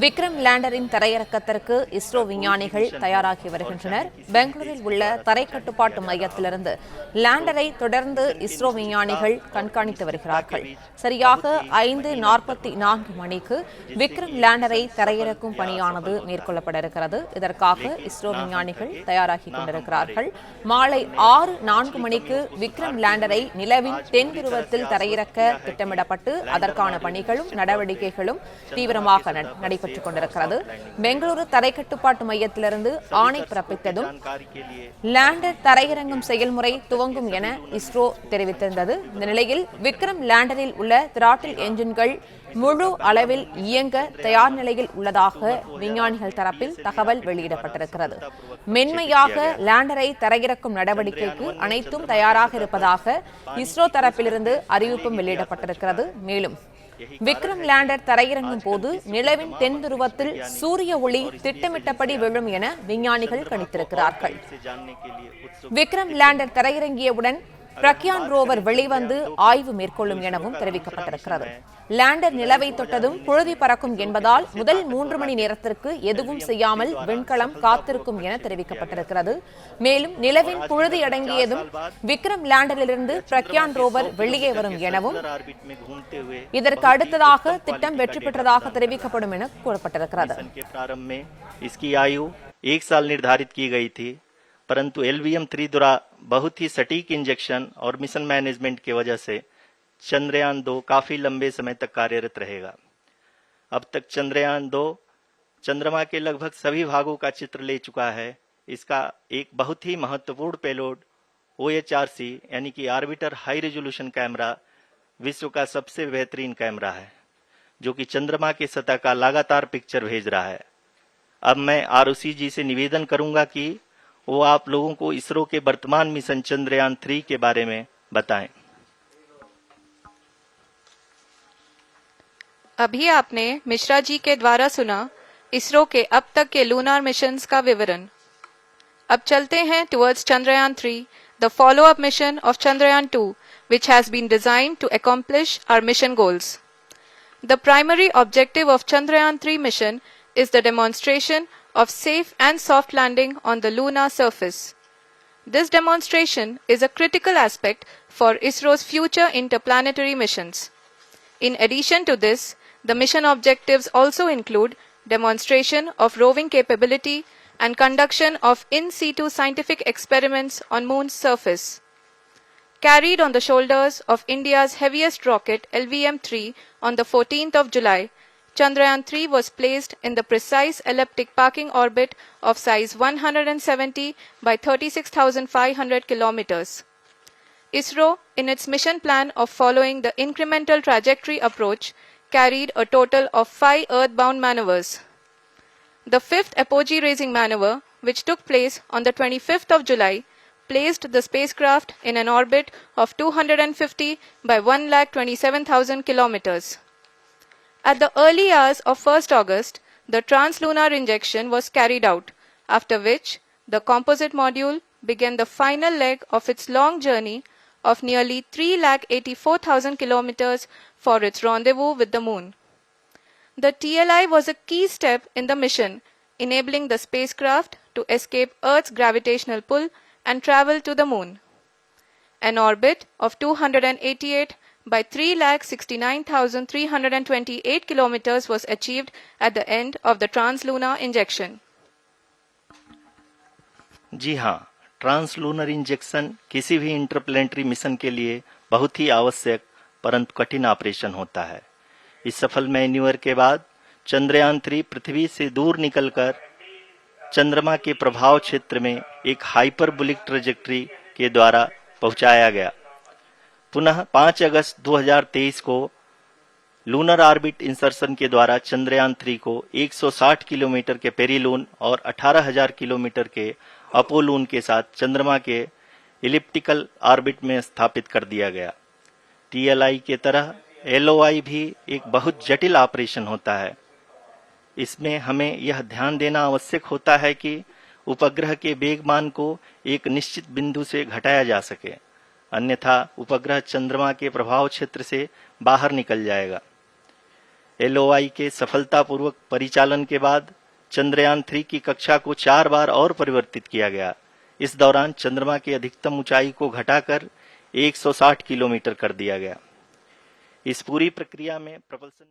விக்ரம் லேண்டரின் தரையிறக்கத்திற்கு இஸ்ரோ விஞ்ஞானிகள் தயாராகி வருகின்றனர். பெங்களூரில் உள்ள தரை கட்டுப்பாட்டு மையத்திலிருந்து லேண்டரை தொடர்ந்து இஸ்ரோ விஞ்ஞானிகள் கண்காணித்து வருகிறார்கள். சரியாக 5:44 மணிக்கு விக்ரம் லேண்டரை தரையிறக்கும் பணியானது மேற்கொள்ளப்பட இருக்கிறது. இதற்காக இஸ்ரோ விஞ்ஞானிகள் தயாராகி கொண்டிருக்கிறார்கள். மாலை 6:04 மணிக்கு விக்ரம் லேண்டரை நிலவின் தென் துருவத்தில் தரையிறக்க திட்டமிடப்பட்டு அதற்கான பணிகளும் நடவடிக்கைகளும் தீவிரமாக நடைபெற்றுக் கொண்டிருக்கிறது. பெங்களூரு தரை கட்டுப்பாட்டு மையத்திலிருந்து ஆணை பிறப்பித்ததும் லேண்டர் தரையிறங்கும் செயல்முறை துவங்கும் என இஸ்ரோ தெரிவித்திருந்தது. இந்த நிலையில் விக்ரம் லேண்டரில் உள்ள த்ராட்டில் என்ஜின்கள் முழு அளவில் இயங்க தயார் நிலையில் உள்ளதாக விஞ்ஞானிகள் தரப்பில் தகவல் வெளியிடப்பட்டிருக்கிறது. மென்மையாக லேண்டரை தரையிறக்கும் நடவடிக்கைக்கு அனைத்தும் தயாராக இருப்பதாக இஸ்ரோ தரப்பிலிருந்து அறிவிப்பும் வெளியிடப்பட்டிருக்கிறது. மேலும் விக்ரம் லேண்டர் தரையிறங்கும் போது நிலவின் தென் துருவத்தில் சூரிய ஒளி திட்டமிட்டபடி விழும் என விஞ்ஞானிகள் கணித்திருக்கிறார்கள். விக்ரம் லேண்டர் தரையிறங்கியவுடன் பிரக்யான் ரோவர் வெளிவந்து ஆய்வு மேற்கொள்ளும் எனவும் தெரிவிக்கப்பட்டிருக்கிறது. லேண்டர் நிலவை தொட்டதும் புழுதி பறக்கும் என்பதால் முதல் 3 மணி நேரத்திற்கு எதுவும் செய்யாமல் விண்கலம் காத்திருக்கும் என தெரிவிக்கப்பட்டிருக்கிறது. மேலும் நிலவின் புழுதி அடங்கியதும் விக்ரம் லேண்டரிலிருந்து பிரக்யான் ரோவர் வெளியே வரும் எனவும் இதற்கு அடுத்ததாக திட்டம் வெற்றி பெற்றதாக தெரிவிக்கப்படும் என கூறப்பட்டிருக்கிறது. परंतु LVM-3 द्वारा बहुत ही सटीक इंजेक्शन और मिशन मैनेजमेंट की वजह से चंद्रयान 2 काफी लंबे समय तक कार्यरत रहेगा। अब तक चंद्रयान 2 चंद्रमा के लगभग सभी भागों का चित्र ले चुका है। इसका एक बहुत ही महत्वपूर्ण पेलोड OHRC यानी कि ऑर्बिटर हाई रेजोल्यूशन कैमरा विश्व का सबसे बेहतरीन कैमरा है, जो कि चंद्रमा की सतह का लगातार पिक्चर भेज रहा है। अब मैं ROC जी से निवेदन करूंगा कि वो आप लोगों को इसरो के वर्तमान मिशन चंद्रयान 3 के बारे में बताएं। अभी आपने मिश्रा जी के द्वारा सुना इसरो के अब तक के लूनार मिशंस का विवरण। अब चलते हैं towards Chandrayaan 3, the follow up mission of Chandrayaan 2, which has been designed to accomplish our mission goals. The primary objective of Chandrayaan 3 mission is the demonstration of safe and soft landing on the lunar surface. This demonstration is a critical aspect for ISRO's future interplanetary missions. In addition to this, the mission objectives also include demonstration of roving capability and conduction of in situ scientific experiments on Moon's surface. Carried on the shoulders of India's heaviest rocket LVM-3 on the 14th of July, Chandrayaan 3 was placed in the precise elliptic parking orbit of size 170 by 36,500 kilometers. ISRO, in its mission plan of following the incremental trajectory approach, carried a total of 5 earthbound maneuvers. The 5th apogee raising maneuver, which took place on the 25th of July, placed the spacecraft in an orbit of 250 by 1,27,000 kilometers. At the early hours of 1st August, the translunar injection was carried out, after which the composite module began the final leg of its long journey of nearly 3,84,000 kilometers for its rendezvous with the Moon. The TLI was a key step in the mission, enabling the spacecraft to escape Earth's gravitational pull and travel to the Moon. An orbit of 288 by 3,69,328 kilometers was achieved at the end of the translunar injection. जी हाँ, translunar injection किसी भी interplanetary mission के लिए बहुत ही आवश्यक परंतु कठिन operation होता है। इस सफल मैन्यूवर के बाद चंद्रयान 3 पृथ्वी से दूर निकलकर चंद्रमा के प्रभाव क्षेत्र में एक हाइपरबोलिक ट्रेजेक्टरी के द्वारा पहुंचाया गया। पुनः 5 अगस्त 2023 को लूनर ऑर्बिट इंसर्शन के द्वारा चंद्रयान 3 को 160 किलोमीटर के पेरीलून और 18,000 किलोमीटर के अपोलून के साथ चंद्रमा के इलिप्टिकल ऑर्बिट में स्थापित कर दिया गया। TLI के तरह LOI भी एक बहुत जटिल ऑपरेशन होता है। इसमें हमें यह ध्यान देना आवश्यक होता है कि उपग्रह के वेगमान को एक निश्चित बिंदु से घटाया जा सके, अन्यथा उपग्रह चंद्रमा के प्रभाव क्षेत्र से बाहर निकल जाएगा। LOI के सफलतापूर्वक परिचालन के बाद चंद्रयान 3 की कक्षा को 4 बार और परिवर्तित किया गया। इस दौरान चंद्रमा की अधिकतम ऊंचाई को घटाकर 160 किलोमीटर कर दिया गया। इस पूरी प्रक्रिया में propulsion